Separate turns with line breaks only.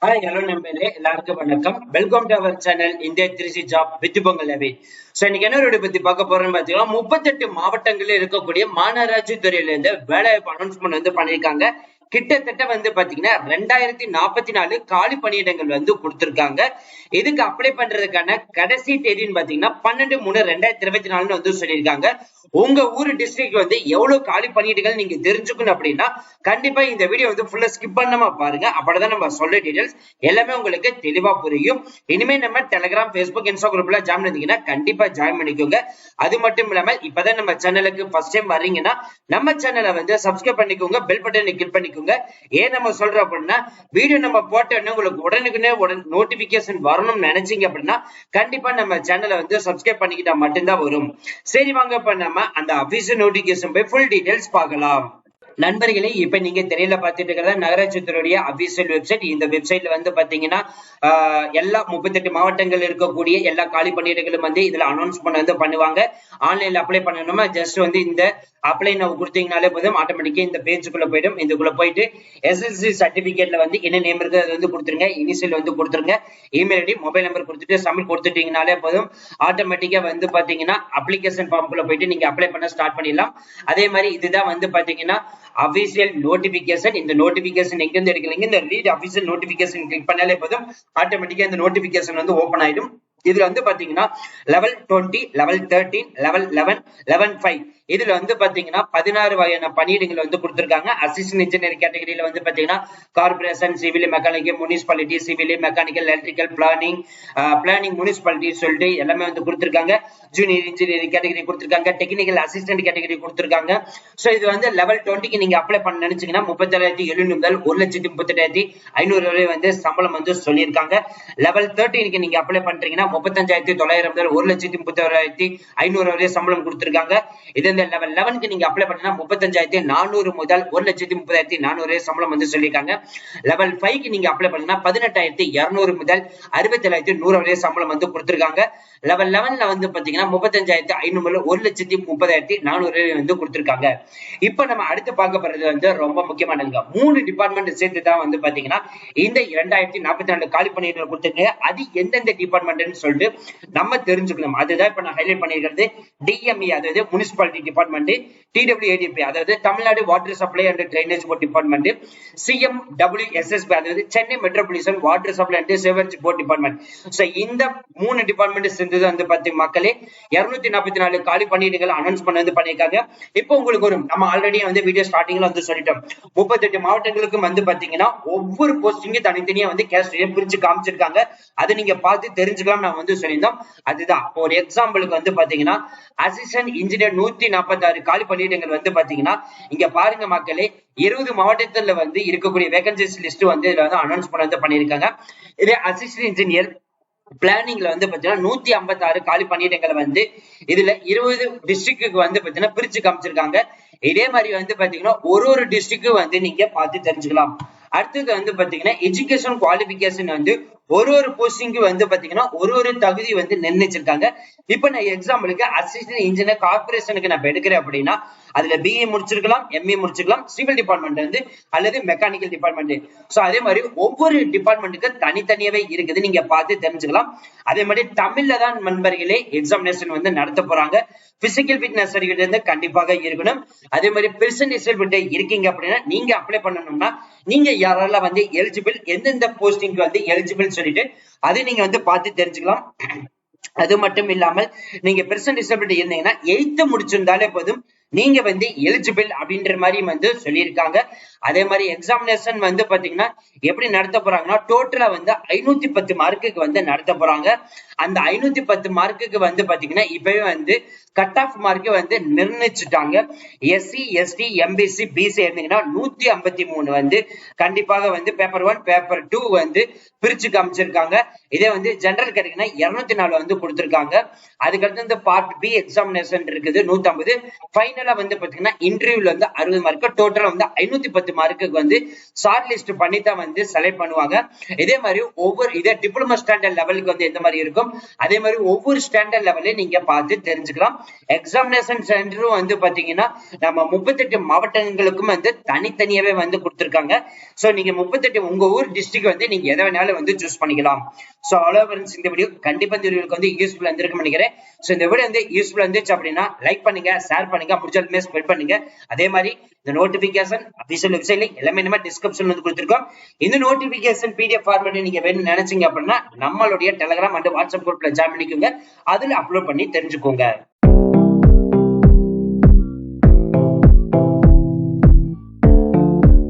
Hi hello நண்பர்களே, எல்லாருக்கும் வணக்கம். Welcome to our channel India 3C job with Pongal away. So இன்னைக்கு என்ன வீடியோ பத்தி பார்க்க போறோம்னு பாத்தீங்கன்னா, 38 மாவட்டங்களில் இருக்கக்கூடிய மாநகராட்சி துறையில இருந்து வேலைவாய்ப்பு அனௌன்ஸ்மெண்ட் வந்து பண்ணிருக்காங்க. கிட்டத்தட்ட வந்து பாத்தீங்கன்னா 2044 காலி பணியிடங்கள் வந்து கொடுத்திருக்காங்க. இதுக்கு அப்ளை பண்றதுக்கான கடைசி தேதின்னு பாத்தீங்கன்னா 12/3/2024 வந்து சொல்லியிருக்காங்க. உங்க ஊர் டிஸ்ட்ரிக்ட் வந்து எவ்வளவு காலி பணியிடங்கள் நீங்க தெரிஞ்சுக்கணும் அப்படின்னா கண்டிப்பா இந்த வீடியோ வந்து ஃபுல்லா ஸ்கிப் பண்ணாம பாருங்க. அப்பதான் நம்ம சொல்ற டீடைல்ஸ் எல்லாமே உங்களுக்கு தெளிவா புரியும். இனிமே நம்ம டெலிகிராம், பேஸ்புக், இன்ஸ்டா குரூப்ல ஜாயின் பண்ணீங்கன்னா கண்டிப்பா ஜாயின் பண்ணிக்கோங்க. அது மட்டும் இல்லாம இப்பதான் நம்ம சேனலுக்கு ஃபர்ஸ்ட் டைம் வர்றீங்கன்னா நம்ம சேனலை வந்து சப்ஸ்கிரைப் பண்ணிக்கோங்க, பெல் பட்டனை கிளிக் பண்ணிக்கோங்க. ஏன் நம்ம சொல்றோம் அப்படின்னா வீடியோ நம்ம போட்டோன்னு உங்களுக்கு உடனுக்குனே நோட்டிபிகேஷன் வரணும்னு நினைச்சீங்க அப்படின்னா கண்டிப்பா நம்ம சேனலை வந்து சப்ஸ்கிரைப் பண்ணிக்கிட்டா மட்டும்தான் வரும். சரி வாங்க, இப்ப நம்ம அந்த அபிஷியல் நோட்டிபிகேஷன் போய் ஃபுல் டீடைல்ஸ் பார்க்கலாம். நண்பர்களே, இப்ப நீங்க திரையில பார்த்துட்டு இருக்கிறது நகராட்சி துறையுடைய அபிஷியல் வெப்சைட். இந்த வெப்சைட்ல வந்து பாத்தீங்கன்னா எல்லா 38 மாவட்டங்கள் இருக்கக்கூடிய எல்லா காலி பணியிடங்களும் வந்து இதுல அனௌன்ஸ்மெண்ட் வந்து பண்ணுவாங்க. ஆன்லைன்ல அப்ளை பண்ணணுமா ஜஸ்ட் வந்து இந்த அப்ளை நம்ம கொடுத்தீங்கனாலே போதும், ஆட்டோமேட்டிக்கா இந்த பேஜுக்குள்ள போயிடும். இதுக்குள்ள போயிட்டு எஸ்எஸ்சி சர்டிபிகேட்ல வந்து என்ன நேம் இருக்கு அது வந்து கொடுத்துருங்க, இனிஷியல் வந்து கொடுத்துருங்க, இமெயில் ஐடி, மொபைல் நம்பர் கொடுத்துட்டு சப்மிட் கொடுத்துட்டீங்கனாலே போதும், ஆட்டோமேட்டிக்கா வந்து பாத்தீங்கன்னா அப்ளிகேஷன் ஃபார்முக்குள்ள போயிட்டு நீங்க அப்ளை பண்ண ஸ்டார்ட் பண்ணிடலாம். அதே மாதிரி இதுதான் வந்து பாத்தீங்கன்னா அபிஷியல் நோட்டிபிகேஷன். இந்த நோட்டிபிகேஷன் எங்க இருந்து எடுக்கிறீங்க, இந்த ரீட் அபிஷியல் நோட்டிபிகேஷன் கிளிக் பண்ணாலே போதும், ஆட்டோமேட்டிக்கா இந்த நோட்டிபிகேஷன் வந்து ஓபன் ஆயிடும். இதுல வந்து பாத்தீங்கன்னா லெவல் 20, லெவல் 13, லெவல் 11, லெவல் 5 இதுல வந்து பாத்தீங்கன்னா 16 வகையான பணியிடங்கள் வந்து கொடுத்திருக்காங்க. அசிஸ்டன்ட் இன்ஜினியர் கேட்டகரியில வந்து பாத்தீங்கன்னா corporation, civil, mechanical, municipality, civil, mechanical, electrical, planning, municipality சொல்லிட்டு எல்லாமே வந்து கொடுத்திருக்காங்க. ஜூனியர் இன்ஜினியரிங் கேட்டகரி கொடுத்திருக்காங்க, டெக்னிக்கல் அசிஸ்டன்ட் கேட்டகரி கொடுத்திருக்காங்க. சோ இது வந்து லெவல் 20க்கு நீங்க அப்ளை பண்ண நினைச்சீங்கன்னா 37,700 முதல் 1,38,500 வரை வந்து சம்பளம் வந்து சொல்லியிருக்காங்க. லெவல் 13க்கு நீங்க அப்ளை பண்றீங்கன்னா 35,900 முதல் 1,31,500 வரை சம்பளம் கொடுத்திருக்காங்க. இது இந்த லெவல் 11க்கு நீங்க அப்ளை பண்ணா 35,400 முதல் 1,30,400 வரை சம்பளம் வந்து சொல்லியிருக்காங்க. லெவல் 5க்கு நீங்க அப்ளை பண்ணா 18,200 முதல் 67,100 வரை சம்பளம் வந்து கொடுத்திருக்காங்க. லெவல் 11ல வந்து பாத்தீங்கன்னா 35,500 முதல் 1,30,400 வரை வந்து கொடுத்திருக்காங்க. இப்ப நம்ம அடுத்து பார்க்க போறது வந்து ரொம்ப முக்கியமானதுங்க. 3 டிபார்ட்மெண்ட் சேர்த்து தான் வந்து பாத்தீங்கன்னா இந்த 2044 காலி பணியிடங்கள் கொடுத்திருக்காங்க. அது எந்தெந்த டிபார்ட்மெண்ட்னு சொல்லிட்டு நம்ம தெரிஞ்சுக்கணும். அதுதான் இப்ப நான் ஹைலைட் பண்ணிருக்கிறது. டிஎம்இ அதாவது முனிசிபாலிட்டி டிபார்ட்மெண்ட், டிடபிள்யூஏடிபி அதாவது Tamil Nadu water supply and drainage board department, CMWSSB அதாவது Chennai metropolitan water supply and sewerage board department. So இந்த 3 டிபார்ட்மெண்ட் சேர்ந்து வந்து பாத்தீங்க மக்களே 244 காலி பணியிடங்கள் அனௌன்ஸ்மெண்ட் வந்து பண்ணிருக்காங்க. இப்போ உங்களுக்கு ஒரு நம்ம ஆல்ரெடி வந்து வீடியோ ஸ்டார்டிங்ல வந்து சொல்லிட்டோம். 38 மாவட்டங்களுக்கும் வந்து பாத்தீங்கன்னா ஒவ்வொரு போஸ்டிங்கும் தனித்தனியா வந்து கேஸ்ட் பிரிச்சு காமிச்சிருக்காங்க. அதை நீங்க பார்த்து தெரிஞ்சுக்கலாம் நான் வந்து சொல்லியிருந்தோம். அதுதான் ஒரு எக்ஸாம்பிளுக்கு வந்து பாத்தீங்கன்னா அசிஸ்டன்ட் இன்ஜினியர் 146 காலி பணியிடங்கள் வந்து பாத்தீங்கன்னா இங்க பாருங்க மக்களே 20 மாவட்டத்துல வந்து இருக்கக்கூடிய வேகன்சிஸ் லிஸ்ட் வந்து இதுல வந்து அனௌன்ஸ்மெண்ட் வந்து பண்ணிருக்காங்க. இதே அசிஸ்டன்ட் இன்ஜினியர் பிளானிங்ல வந்து பாத்தீங்கன்னா 156 காலி பணியிடங்களை வந்து இதுல 20 டிஸ்ட்ரிக்ட்டுக்கு வந்து பாத்தீங்கன்னா பிரிச்சு காமிச்சிருக்காங்க. இதே மாதிரி வந்து பாத்தீங்கன்னா ஒரு டிஸ்ட்ரிக்ட் வந்து நீங்க பார்த்து தெரிஞ்சுக்கலாம். அடுத்தது வந்து பாத்தீங்கன்னா எஜுகேஷன் குவாலிபிகேஷன் வந்து ஒரு போஸ்டிங்கு வந்து பாத்தீங்கன்னா ஒரு தகுதி வந்து நிர்ணயிச்சிருக்காங்க. இப்ப நான் எக்ஸாம்பிளுக்கு அசிஸ்டன்ட் இன்ஜினியர் கார்பரேஷனுக்கு நான் எடுக்கிறேன் அப்படின்னா அதுல பிஏ முடிச்சிருக்கலாம், எம்ஏ முடிச்சிருக்கலாம், சிவில் டிபார்ட்மெண்ட் வந்து அல்லது மெக்கானிக்கல் டிபார்ட்மெண்ட். சோ அதே மாதிரி ஒவ்வொரு டிபார்ட்மெண்ட்டுக்கு தனித்தனியாவே இருக்குது, நீங்க பார்த்து தெரிஞ்சுக்கலாம். அதே மாதிரி தமிழ்ல தான் நண்பர்களே எக்ஸாமினேஷன் வந்து நடத்த போறாங்க. பிசிக்கல் ஃபிட்னஸ் சர்டிபிகேட் வந்து கண்டிப்பாக இருக்கணும். அதே மாதிரி பெர்சன்ட் டிசேபிலிட்டி இருக்கீங்க அப்படின்னா நீங்க அப்ளை பண்ணணும்னா நீங்க யாரெல்லாம் வந்து எலிஜிபிள், எந்தெந்த போஸ்டிங் வந்து எலிஜிபிள் சொல்லிட்டு அதை நீங்க வந்து பார்த்து தெரிஞ்சுக்கலாம். அது மட்டும் இல்லாமல் நீங்க பெர்சன்ட் டிசேபிலிட்டி இருந்தீங்கன்னா 8th முடிச்சிருந்தாலே போதும், நீங்க வந்து எலிஜிபிள் அப்படின்ற மாதிரி வந்து சொல்லியிருக்காங்க. அதே மாதிரி எக்ஸாமினேஷன் வந்து பாத்தீங்கன்னா எப்படி நடத்த போறாங்கன்னா டோட்டலா வந்து 510 மார்க்குக்கு வந்து நடத்த போறாங்க. அந்த 510 மார்க்குக்கு வந்து பாத்தீங்கன்னா இப்பவே வந்து கட் ஆஃப் மார்க் வந்து நிர்ணயிச்சுட்டாங்க. எஸ்சி, எஸ்டி, எம்பிசி, பிசி இருந்தீங்கன்னா 153 வந்து கண்டிப்பாக வந்து பேப்பர் 1, பேப்பர் 2 வந்து பிரிச்சு காமிச்சிருக்காங்க. இதே வந்து ஜெனரல் கேட்டகரினா 204 வந்து கொடுத்திருக்காங்க. அதுக்கடுத்து இந்த பார்ட் பி எக்ஸாமினேஷன் இருக்குது 150. ஃபைனலா வந்து பாத்தீங்கன்னா இன்டர்வியூல வந்து 60 மார்க், டோட்டலா வந்து 510 30 மார்க்குக்கு வந்து ஷார்ட் லிஸ்ட் பண்ணி தான் வந்து செலக்ட் பண்ணுவாங்க. இதே மாதிரி இதே டிப்ளமோ ஸ்டாண்டர்ட் லெவலுக்கு வந்து எந்த மாதிரி இருக்கும் அதே மாதிரி ஒவ்வொரு ஸ்டாண்டர்ட் லெவலையும் நீங்க பார்த்து தெரிஞ்சுக்கலாம். எக்ஸாமினேஷன் சென்டரும் வந்து பாத்தீங்கன்னா நம்ம 38 மாவட்டங்களுக்கும் வந்து தனித்தனியாவே வந்து கொடுத்திருக்காங்க. சோ நீங்க 38 உங்க ஊர் டிஸ்ட்ரிக்ட் வந்து நீங்க எதை வேணாலும் வந்து சூஸ் பண்ணிக்கலாம். சோ அவ்வளவு ஃப்ரெண்ட்ஸ், இந்த வீடியோ கண்டிப்பா இந்த வீடியோக்கு வந்து யூஸ்ஃபுல்லா இருந்திருக்கும்னு நினைக்கிறேன். சோ இந்த வீடியோ வந்து யூஸ்ஃபுல்லா இருந்துச்சு அப்படின்னா லைக் பண்ணுங்க, ஷேர் பண்ணுங்க, முடிஞ்சாலுமே ஸ்ப்ரெட் பண்ணுங்க. அதே மாதிரி இந்த நோட்டிபிகேஷன் அபிஷியல் வெப்சைட்ல எல்லாமே நம்ம டிஸ்கிரிப்ஷன்ல வந்து கொடுத்திருக்கோம். இந்த நோட்டிபிகேஷன் PDF ஃபார்மேட் நீங்க வேணும்னு நினைச்சீங்க அப்படின்னா நம்மளுடைய டெலிகிராம் அண்ட் வாட்ஸ்அப் குரூப்ல ஜாயின் பண்ணிக்கோங்க. அதுல அப்லோட் பண்ணி தெரிஞ்சுக்கோங்க.